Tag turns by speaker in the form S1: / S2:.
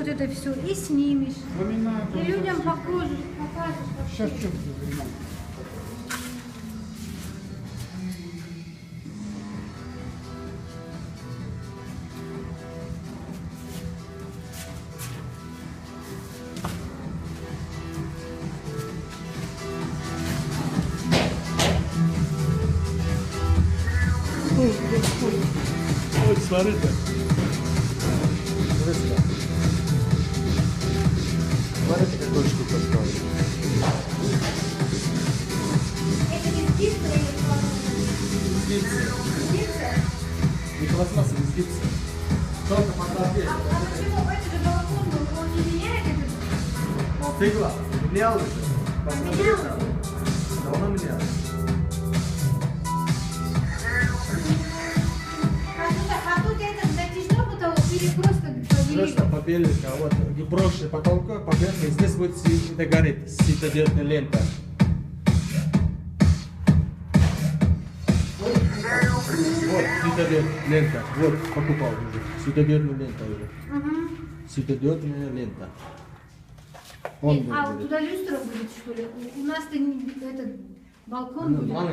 S1: вот это все и снимешь.
S2: Ламинат.
S1: И людям покажешь.
S2: Сейчас что ремонт?
S3: Вот, смотри-ка. Смотрите, какую штуку поставили.
S1: Это без гипса или
S3: Гипсы.
S1: гипса?
S3: Не пластмасса, без гипса. Только по торпеде.
S1: А почему это же балкон был, он не меняет этот?
S3: Цикла. Менял уже. Посмотри.
S1: Менял?
S3: Давно менял.
S1: А тут это затяжной потолок или просто побелили?
S3: Просто побелили, а вот проще потолка, поверхность. Здесь будет это горит, светодиодная лента. Вот светодиодная лента. Вот покупал уже. Светодиодная лента уже.
S1: Угу.
S3: Светодиодная лента. Он
S1: А
S3: будет.
S1: туда люстра будет, что ли? У нас-то этот балкон будет.